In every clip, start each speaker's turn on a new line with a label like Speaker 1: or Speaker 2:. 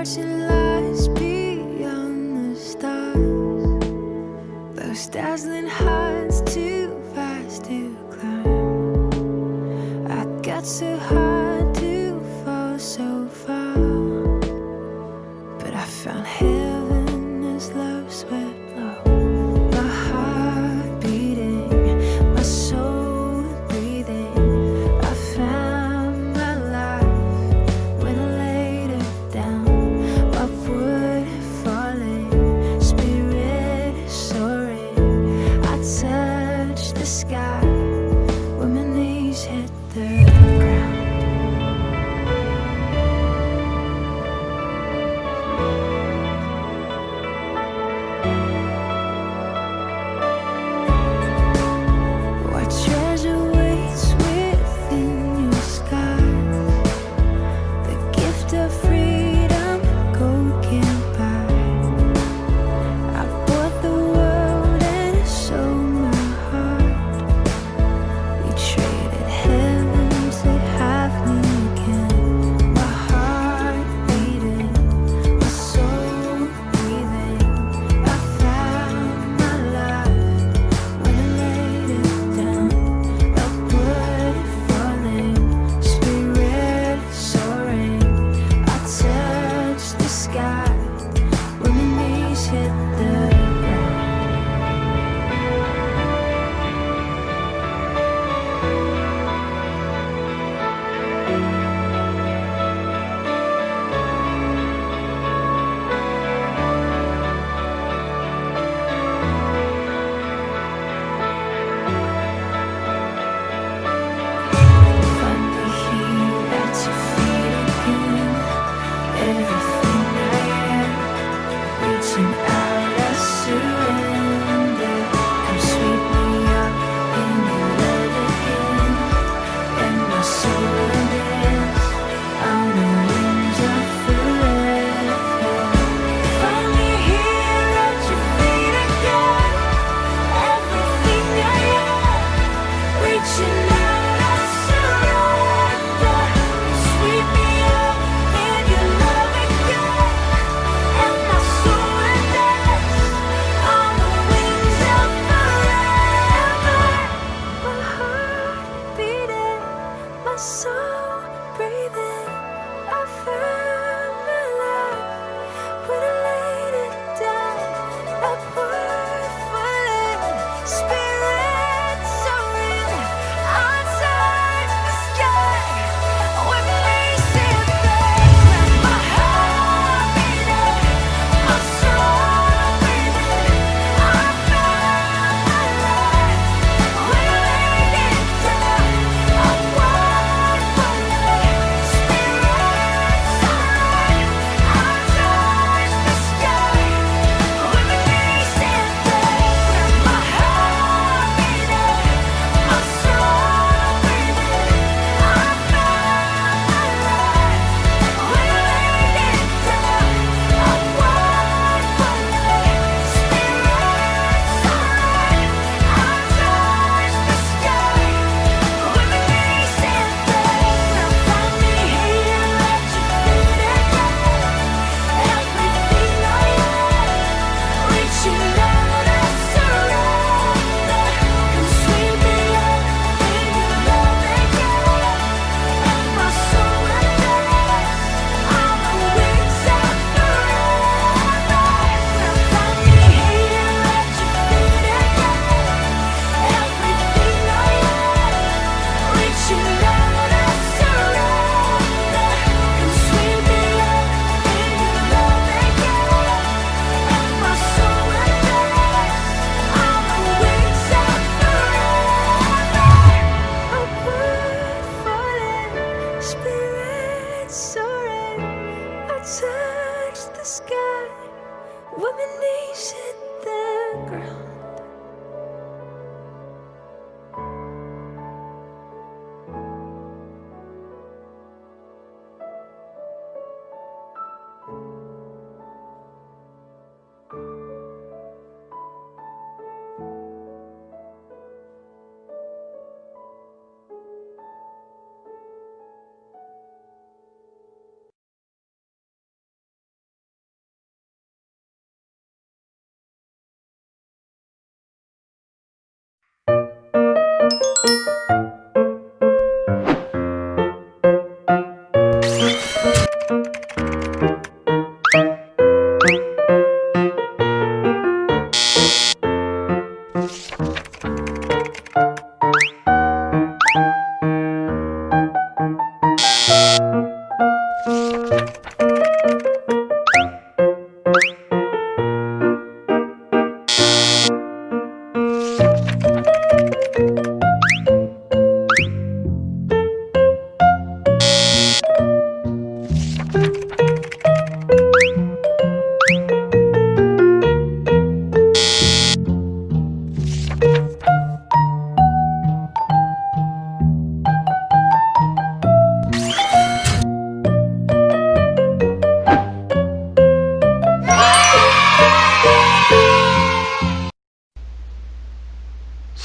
Speaker 1: she lies beyond the stars. Those dazzling heights too fast to climb. I got so hard to fall so far, but I found heaven as love swept low. My heart beating, my soul breathing. I found my life when I laid it down. Upward falling, spirit soaring. I touched the sky when my knees hit the ground. What treasure waits within your skies? The gift of freedom gold can't buy. I bought the world and sold my heart. We traded heaven to have me again. My heart beating, my soul breathing. I found my life when I laid it down. Upward falling, spirit soaring. I touched the sky when my knees hit the ground. Finally here at your feet again. Everything I am, reaching out, I surrender. Come sweep me up in your love again, and my soul dance on the wings of forever. Finally here at your feet again. Everything I am, reaching out, I surrender. Sweep me up in your love again, and my soul dance on the wings of forever. My heart beating, my soul breathing. I found my life when I laid it down. Upward falling, spirit soaring. I touched the sky when my knees hit the ground. My heart beating, my soul breathing. I found my life when I laid it down. Upward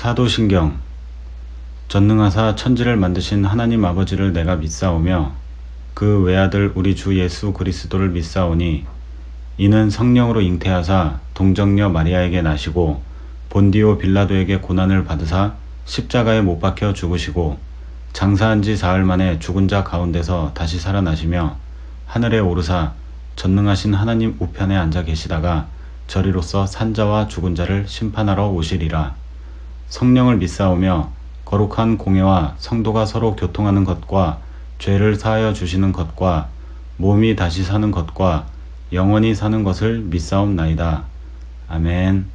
Speaker 2: 사도신경. 전능하사 천지를 만드신 하나님 아버지를 내가 믿사오며 그 외아들 우리 주 예수 그리스도를 믿사오니 이는 성령으로 잉태하사 동정녀 마리아에게 나시고 본디오 빌라도에게 고난을 받으사 십자가에 못 박혀 죽으시고 장사한 지 사흘 만에 죽은 자 가운데서 다시 살아나시며 하늘에 오르사 전능하신 하나님 우편에 앉아 계시다가 저리로서 산자와 죽은 자를 심판하러 오시리라. 성령을 믿사오며 거룩한 공예와 성도가 서로 교통하는 것과 죄를 사하여 주시는 것과 몸이 다시 사는 것과 영원히 사는 것을 믿사옵나이다. 아멘.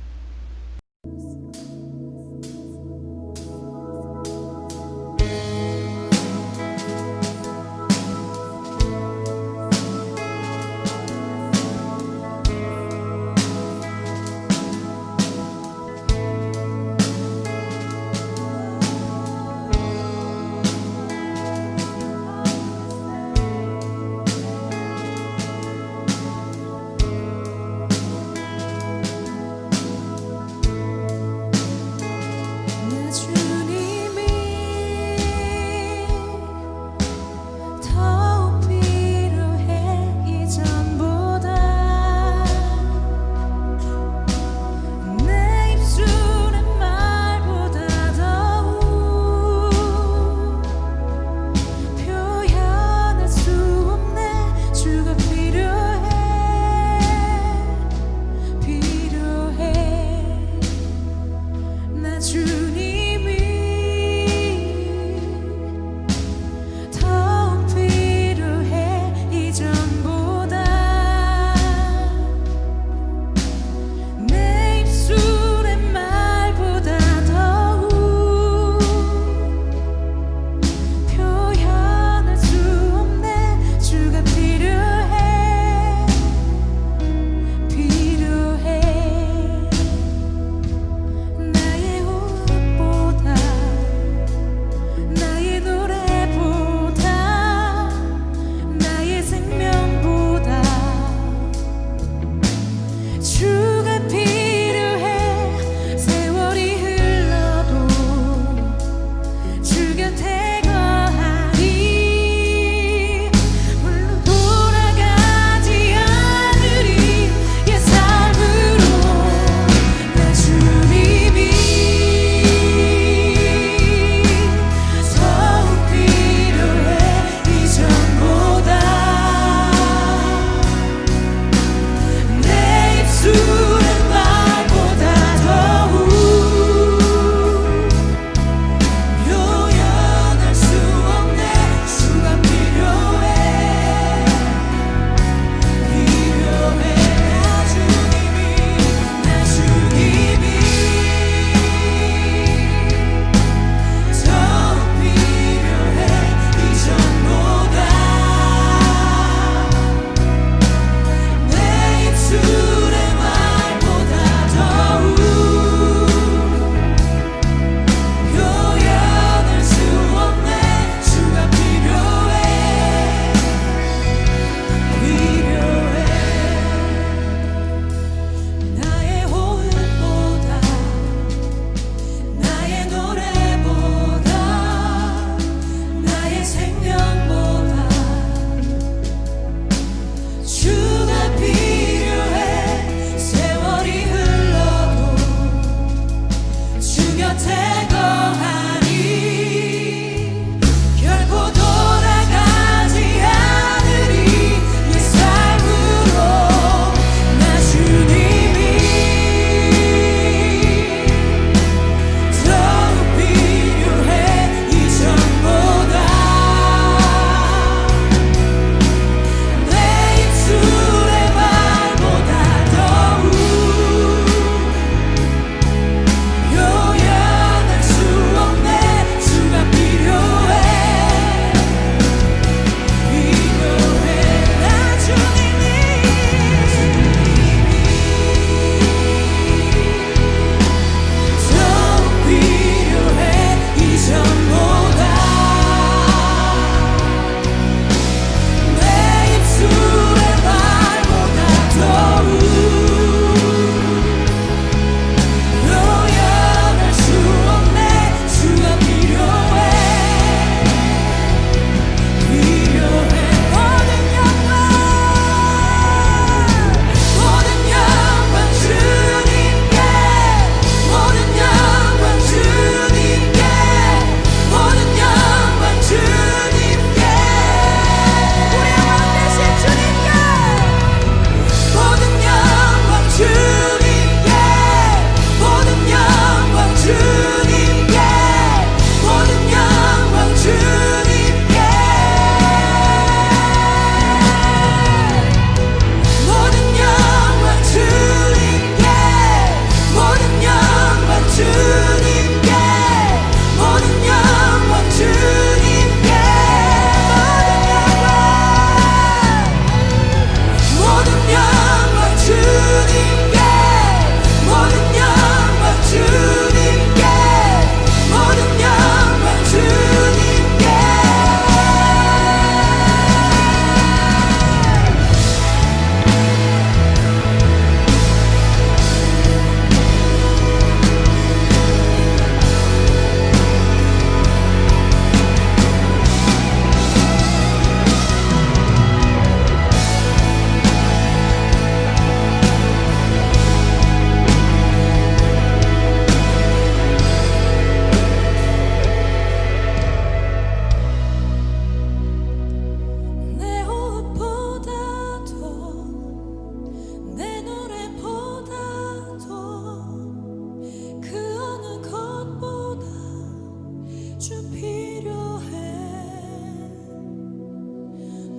Speaker 1: 필요해.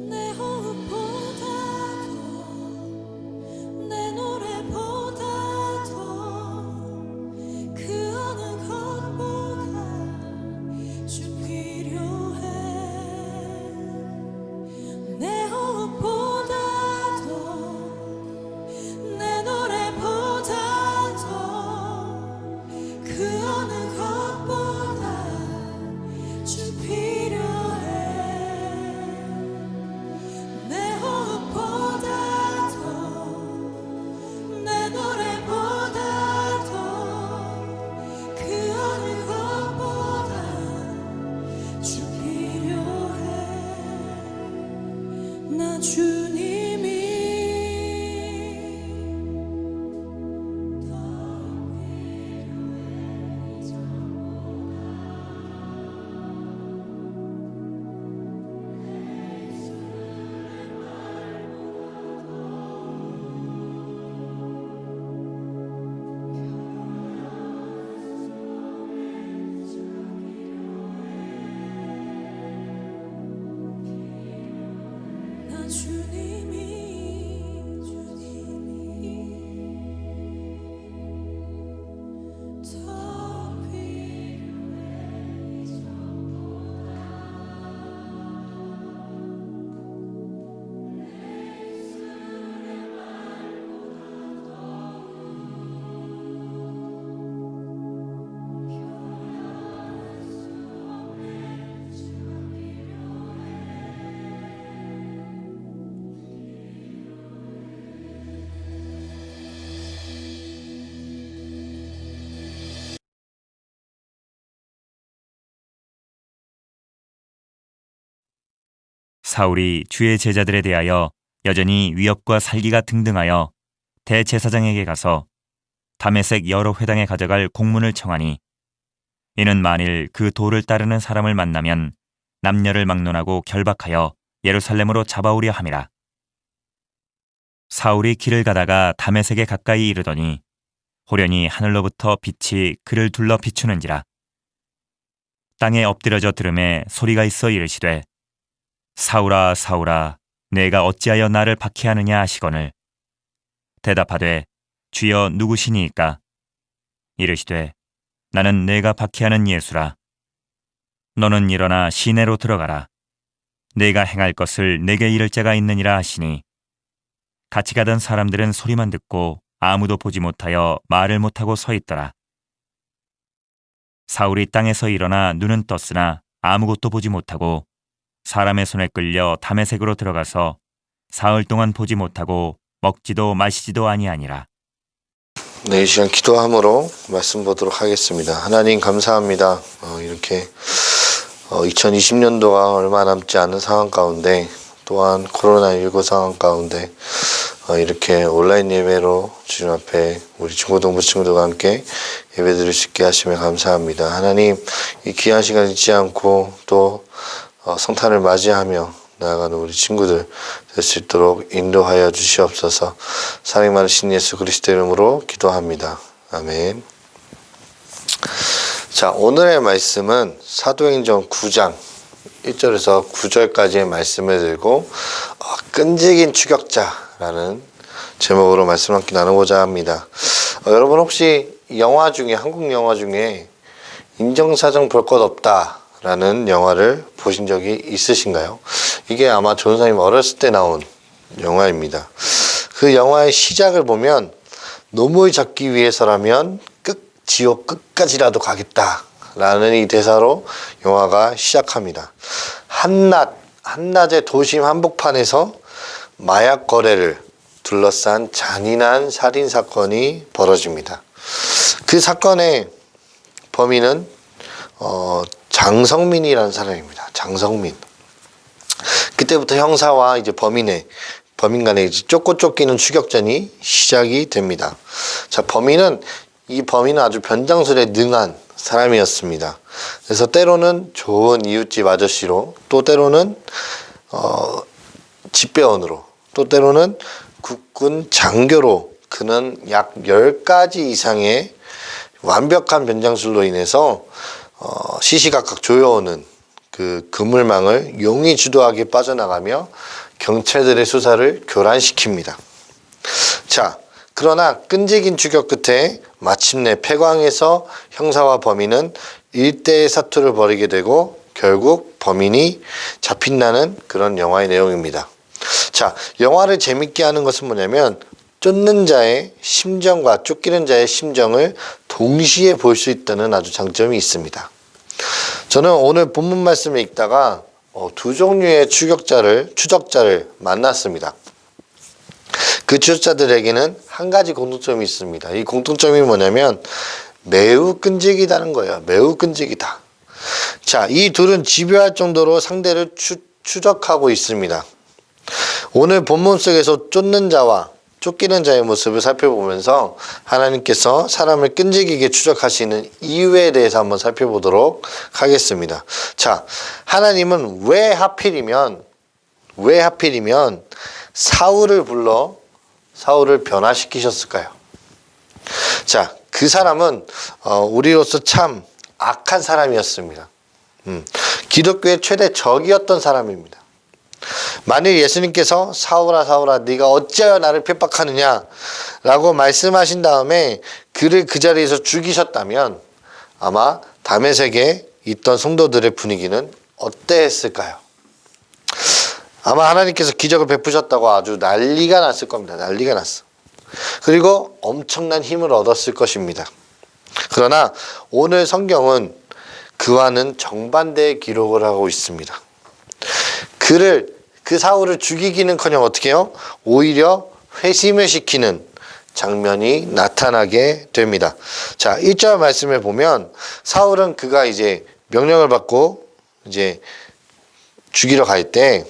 Speaker 1: 내 호흡보다도 내 노래보다도 그 어느 것보다 주 필요해. 내 호흡보다도 내 노래보다도 그 어느 것보다 주 필요해. 내 호흡보다도 내 노래보다도 그 어느 것보다 주 필요해. 나 주님이 더 나 주님이 더 필요해.
Speaker 3: 사울이 주의 제자들에 대하여 여전히 위협과 살기가 등등하여 대제사장에게 가서 다메섹 여러 회당에 가져갈 공문을 청하니 이는 만일 그 도를 따르는 사람을 만나면 남녀를 막론하고 결박하여 예루살렘으로 잡아오려 함이라. 사울이 길을 가다가 다메섹에 가까이 이르더니 호련히 하늘로부터 빛이 그를 둘러 비추는지라. 땅에 엎드려져 들음에 소리가 있어 이르시되 사울아 사울아 내가 어찌하여 나를 박해하느냐 하시거늘 대답하되 주여 누구시니이까? 이르시되 나는 내가 박해하는 예수라. 너는 일어나 시내로 들어가라. 내가 행할 것을 내게 이를 자가 있느니라 하시니 같이 가던 사람들은 소리만 듣고 아무도 보지 못하여 말을 못하고 서 있더라. 사울이 땅에서 일어나 눈은 떴으나 아무것도 보지 못하고 사람의 손에 끌려 다메섹으로 들어가서 사흘 동안 보지 못하고 먹지도 마시지도 아니하니라.
Speaker 4: 네, 이 시간 기도함으로 말씀 보도록 하겠습니다. 하나님 감사합니다. 이렇게 2020년도가 얼마 남지 않은 상황 가운데 또한 코로나19 상황 가운데 이렇게 온라인 예배로 주님 앞에 우리 중고등부 친구들과 함께 예배 드릴 수 있게 하시면 감사합니다. 하나님 이 귀한 시간 잊지 않고 또 성탄을 맞이하며 나아가는 우리 친구들 될 수 있도록 인도하여 주시옵소서. 사랑 많으신 예수 그리스도 이름으로 기도합니다. 아멘. 자, 오늘의 말씀은 사도행전 9장 1절에서 9절까지의 말씀을 들고 끈질긴 추격자라는 제목으로 말씀 함께 나누고자 합니다. 여러분 혹시 영화 중에 한국 영화 중에 인정사정 볼 것 없다 라는 영화를 보신 적이 있으신가요? 이게 아마 전사님 어렸을 때 나온 영화입니다. 그 영화의 시작을 보면 놈을 잡기 위해서라면 지옥 끝까지라도 가겠다 라는 이 대사로 영화가 시작합니다. 한낮의 도심 한복판에서 마약 거래를 둘러싼 잔인한 살인사건이 벌어집니다. 그 사건의 범인은 장성민이라는 사람입니다. 장성민. 그때부터 형사와 이제 범인 간의 이제 쫓고 쫓기는 추격전이 시작이 됩니다. 자, 범인은 아주 변장술에 능한 사람이었습니다. 그래서 때로는 좋은 이웃집 아저씨로, 또 때로는 집배원으로, 또 때로는 국군 장교로 그는 약 10가지 이상의 완벽한 변장술로 인해서 시시각각 조여오는 그 그물망을 용이 주도하게 빠져나가며 경찰들의 수사를 교란시킵니다. 자, 그러나 끈질긴 추격 끝에 마침내 폐광에서 형사와 범인은 일대의 사투를 벌이게 되고 결국 범인이 잡힌다는 그런 영화의 내용입니다. 자, 영화를 재밌게 하는 것은 뭐냐면 쫓는 자의 심정과 쫓기는 자의 심정을 동시에 볼 수 있다는 아주 장점이 있습니다. 저는 오늘 본문 말씀을 읽다가 두 종류의 추적자를 만났습니다. 그 추적자들에게는 한 가지 공통점이 있습니다. 이 공통점이 뭐냐면 매우 끈질기다는 거예요. 매우 끈질기다. 자, 이 둘은 집요할 정도로 상대를 추적하고 있습니다. 오늘 본문 속에서 쫓는 자와 쫓기는 자의 모습을 살펴보면서 하나님께서 사람을 끈질기게 추적하시는 이유에 대해서 한번 살펴보도록 하겠습니다. 자, 하나님은 왜 하필이면 사울을 불러 사울을 변화시키셨을까요? 자, 그 사람은 우리로서 참 악한 사람이었습니다. 기독교의 최대 적이었던 사람입니다. 만일 예수님께서 사울아 사울아 네가 어찌하여 나를 핍박하느냐 라고 말씀하신 다음에 그를 그 자리에서 죽이셨다면 아마 다메섹에 있던 성도들의 분위기는 어땠을까요? 아마 하나님께서 기적을 베푸셨다고 아주 난리가 났을 겁니다. 난리가 났어. 그리고 엄청난 힘을 얻었을 것입니다. 그러나 오늘 성경은 그와는 정반대의 기록을 하고 있습니다. 그 사울을 죽이기는커녕 어떻게 해요? 오히려 회심을 시키는 장면이 나타나게 됩니다. 자, 1절 말씀을 보면 사울은 그가 이제 명령을 받고 이제 죽이러 갈 때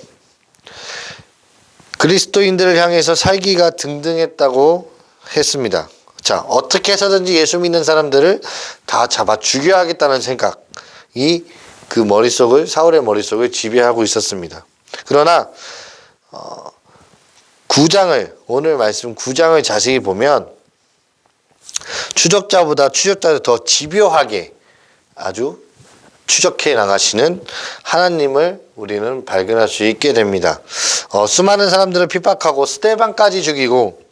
Speaker 4: 그리스도인들을 향해서 살기가 등등했다고 했습니다. 자, 어떻게 해서든지 예수 믿는 사람들을 다 잡아 죽여야겠다는 생각이 사울의 머릿속을 지배하고 있었습니다. 그러나 9장을 오늘 말씀 9장을 자세히 보면 추적자를 더 집요하게 아주 추적해 나가시는 하나님을 우리는 발견할 수 있게 됩니다. 수많은 사람들을 핍박하고 스데반까지 죽이고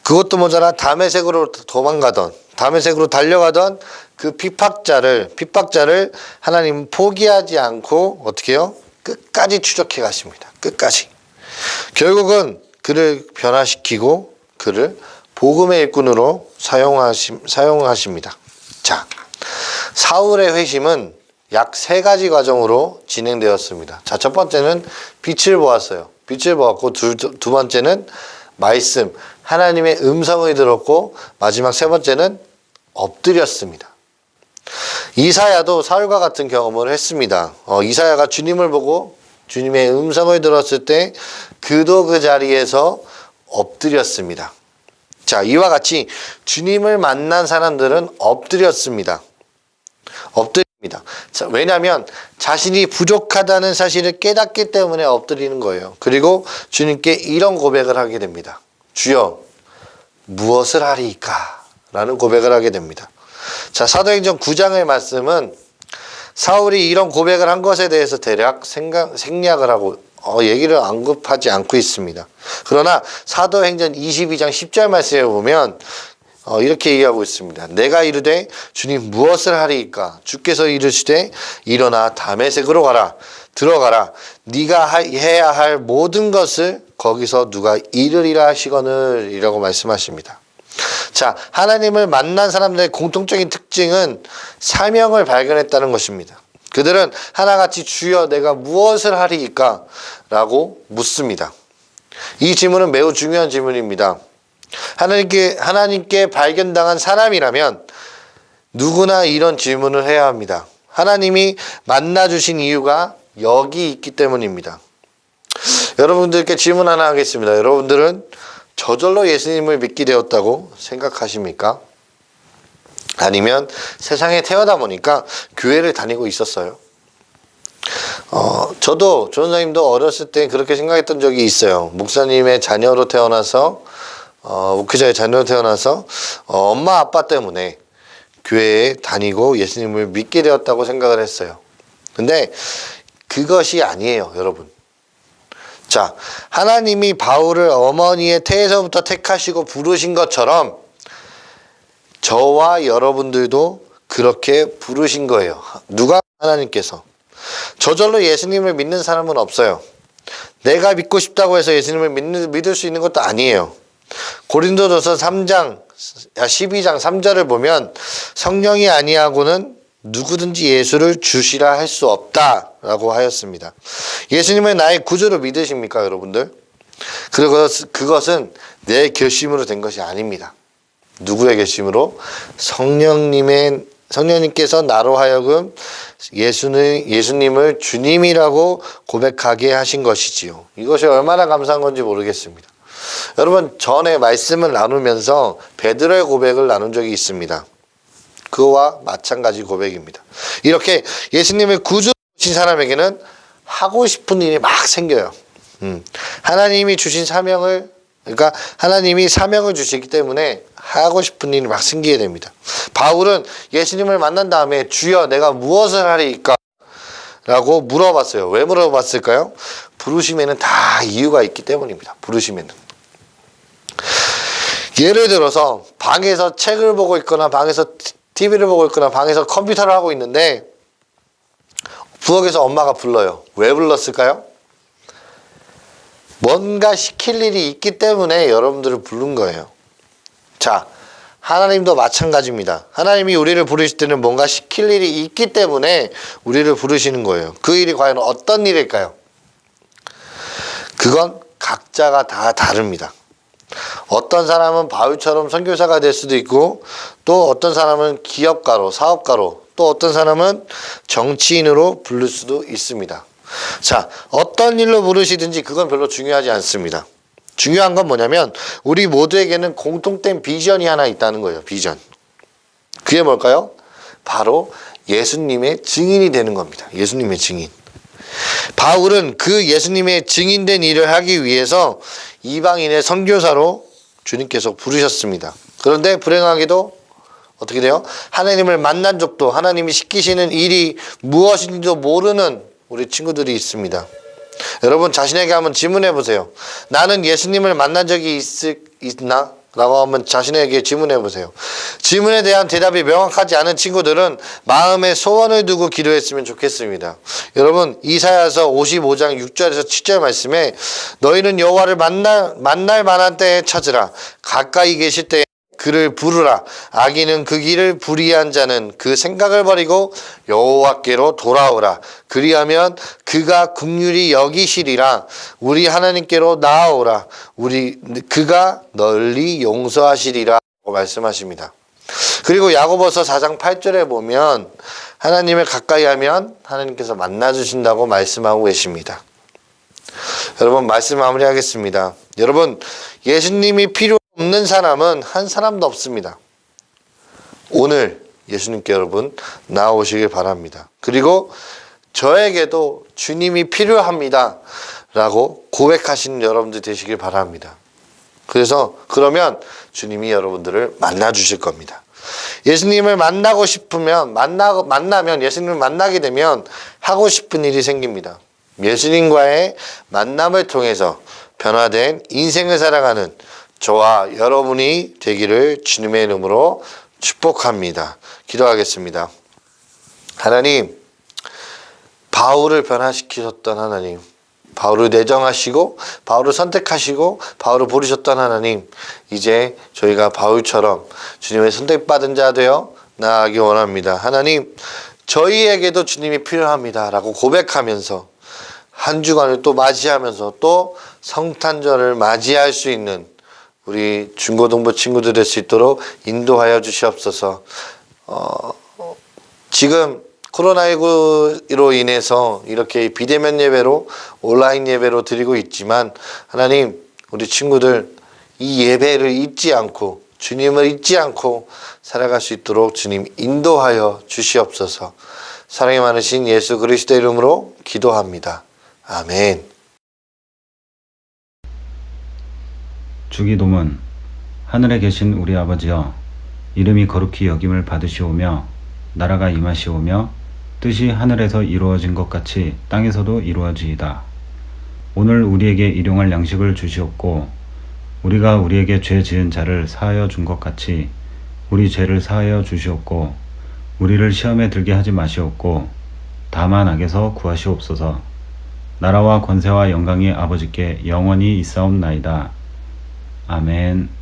Speaker 4: 그것도 모자라 다메섹으로 달려가던 그 핍박자를 하나님은 포기하지 않고 어떻게 해요? 끝까지 추적해 가십니다. 끝까지. 결국은 그를 변화시키고 그를 복음의 일꾼으로 사용하십니다. 자, 사울의 회심은 약 3가지 과정으로 진행되었습니다. 자, 첫 번째는 빛을 보았어요. 빛을 보았고 두 번째는 말씀, 하나님의 음성을 들었고 마지막 3번째는 엎드렸습니다. 이사야도 사울과 같은 경험을 했습니다. 이사야가 주님을 보고 주님의 음성을 들었을 때 그도 그 자리에서 엎드렸습니다. 자, 이와 같이 주님을 만난 사람들은 엎드렸습니다. 자, 왜냐하면 자신이 부족하다는 사실을 깨닫기 때문에 엎드리는 거예요. 그리고 주님께 이런 고백을 하게 됩니다. 주여, 무엇을 하리이까? 라는 고백을 하게 됩니다. 자, 사도행전 9장의 말씀은 사울이 이런 고백을 한 것에 대해서 대략 생략을 하고 얘기를 언급하지 않고 있습니다. 그러나 사도행전 22장 10절 말씀에 보면 이렇게 얘기하고 있습니다. 내가 이르되 주님 무엇을 하리이까? 주께서 이르시되 일어나 다메섹으로 가라. 들어가라. 네가 해야 할 모든 것을 거기서 누가 이르리라 하시거늘 이라고 말씀하십니다. 자, 하나님을 만난 사람들의 공통적인 특징은 사명을 발견했다는 것입니다. 그들은 하나같이 주여 내가 무엇을 하리이까? 라고 묻습니다. 이 질문은 매우 중요한 질문입니다. 하나님께 발견당한 사람이라면 누구나 이런 질문을 해야 합니다. 하나님이 만나주신 이유가 여기 있기 때문입니다. 여러분들께 질문 하나 하겠습니다. 여러분들은 저절로 예수님을 믿게 되었다고 생각하십니까? 아니면 세상에 태어나 보니까 교회를 다니고 있었어요? 저도 조원장님도 어렸을 때 그렇게 생각했던 적이 있어요. 목사님의 자녀로 태어나서 목회자의 자녀로 태어나서 엄마 아빠 때문에 교회에 다니고 예수님을 믿게 되었다고 생각을 했어요. 근데 그것이 아니에요, 여러분. 자, 하나님이 바울을 어머니의 태에서부터 택하시고 부르신 것처럼 저와 여러분들도 그렇게 부르신 거예요. 누가? 하나님께서. 저절로 예수님을 믿는 사람은 없어요. 내가 믿고 싶다고 해서 예수님을 믿을 수 있는 것도 아니에요. 고린도전서 3장 12장 3절을 보면 성령이 아니하고는 누구든지 예수를 주시라 할 수 없다라고 하였습니다. 예수님을 나의 구주로 믿으십니까, 여러분들? 그것은 내 결심으로 된 것이 아닙니다. 누구의 결심으로? 성령님께서 나로 하여금 예수님을 주님이라고 고백하게 하신 것이지요. 이것이 얼마나 감사한 건지 모르겠습니다. 여러분, 전에 말씀을 나누면서 베드로의 고백을 나눈 적이 있습니다. 그와 마찬가지 고백입니다. 이렇게 예수님을 구주로 신 사람에게는 하고 싶은 일이 막 생겨요. 하나님이 주신 사명을, 그러니까 하나님이 사명을 주시기 때문에 하고 싶은 일이 막 생기게 됩니다. 바울은 예수님을 만난 다음에 주여 내가 무엇을 하리이까? 라고 물어봤어요. 왜 물어봤을까요? 부르심에는 다 이유가 있기 때문입니다. 부르심에는. 예를 들어서 방에서 책을 보고 있거나 방에서 TV를 보고 있거나 방에서 컴퓨터를 하고 있는데 부엌에서 엄마가 불러요. 왜 불렀을까요? 뭔가 시킬 일이 있기 때문에 여러분들을 부른 거예요. 자, 하나님도 마찬가지입니다. 하나님이 우리를 부르실 때는 뭔가 시킬 일이 있기 때문에 우리를 부르시는 거예요. 그 일이 과연 어떤 일일까요? 그건 각자가 다 다릅니다. 어떤 사람은 바울처럼 선교사가 될 수도 있고, 또 어떤 사람은 기업가로, 사업가로, 또 어떤 사람은 정치인으로 부를 수도 있습니다. 자, 어떤 일로 부르시든지 그건 별로 중요하지 않습니다. 중요한 건 뭐냐면 우리 모두에게는 공통된 비전이 하나 있다는 거예요. 비전. 그게 뭘까요? 바로 예수님의 증인이 되는 겁니다. 예수님의 증인. 바울은 그 예수님의 증인된 일을 하기 위해서 이방인의 선교사로 주님께서 부르셨습니다. 그런데 불행하게도 어떻게 돼요? 하나님을 만난 적도, 하나님이 시키시는 일이 무엇인지도 모르는 우리 친구들이 있습니다. 여러분 자신에게 한번 질문해 보세요. 나는 예수님을 만난 적이 있나? 라고 한번 자신에게 질문해 보세요. 질문에 대한 대답이 명확하지 않은 친구들은 마음에 소원을 두고 기도했으면 좋겠습니다. 여러분 이사야서 55장 6절에서 7절 말씀에 너희는 여호와를 만날 만한 때에 찾으라. 가까이 계실 때에 그를 부르라. 악인은 그 길을 불의한 자는 그 생각을 버리고 여호와께로 돌아오라. 그리하면 그가 긍휼히 여기시리라. 우리 하나님께로 나아오라. 그가 널리 용서하시리라. 라고 말씀하십니다. 그리고 야고보서 4장 8절에 보면 하나님을 가까이 하면 하나님께서 만나주신다고 말씀하고 계십니다. 여러분 말씀 마무리하겠습니다. 여러분 예수님이 필요 없는 사람은 한 사람도 없습니다. 오늘 예수님께 여러분 나오시길 바랍니다. 그리고 저에게도 주님이 필요합니다 라고 고백하시는 여러분들 되시길 바랍니다. 그러면 주님이 여러분들을 만나 주실 겁니다. 예수님을 만나고 싶으면 만나면 예수님을 만나게 되면 하고 싶은 일이 생깁니다. 예수님과의 만남을 통해서 변화된 인생을 살아가는 저와 여러분이 되기를 주님의 이름으로 축복합니다. 기도하겠습니다. 하나님, 바울을 변화시키셨던 하나님, 바울을 내정하시고 바울을 선택하시고 바울을 부르셨던 하나님, 이제 저희가 바울처럼 주님의 선택받은 자 되어 나아가기 원합니다. 하나님, 저희에게도 주님이 필요합니다 라고 고백하면서 한 주간을 또 맞이하면서 또 성탄절을 맞이할 수 있는 우리 중고등부 친구들 될 수 있도록 인도하여 주시옵소서. 지금 코로나19로 인해서 이렇게 비대면 예배로 온라인 예배로 드리고 있지만 하나님 우리 친구들 이 예배를 잊지 않고 주님을 잊지 않고 살아갈 수 있도록 주님 인도하여 주시옵소서. 사랑이 많으신 예수 그리스도 이름으로 기도합니다. 아멘.
Speaker 2: 주기도문. 하늘에 계신 우리 아버지여, 이름이 거룩히 여김을 받으시오며 나라가 임하시오며 뜻이 하늘에서 이루어진 것 같이 땅에서도 이루어지이다. 오늘 우리에게 일용할 양식을 주시옵고 우리가 우리에게 죄 지은 자를 사하여 준 것 같이 우리 죄를 사하여 주시옵고 우리를 시험에 들게 하지 마시옵고 다만 악에서 구하시옵소서. 나라와 권세와 영광이 아버지께 영원히 있사옵나이다. 아멘.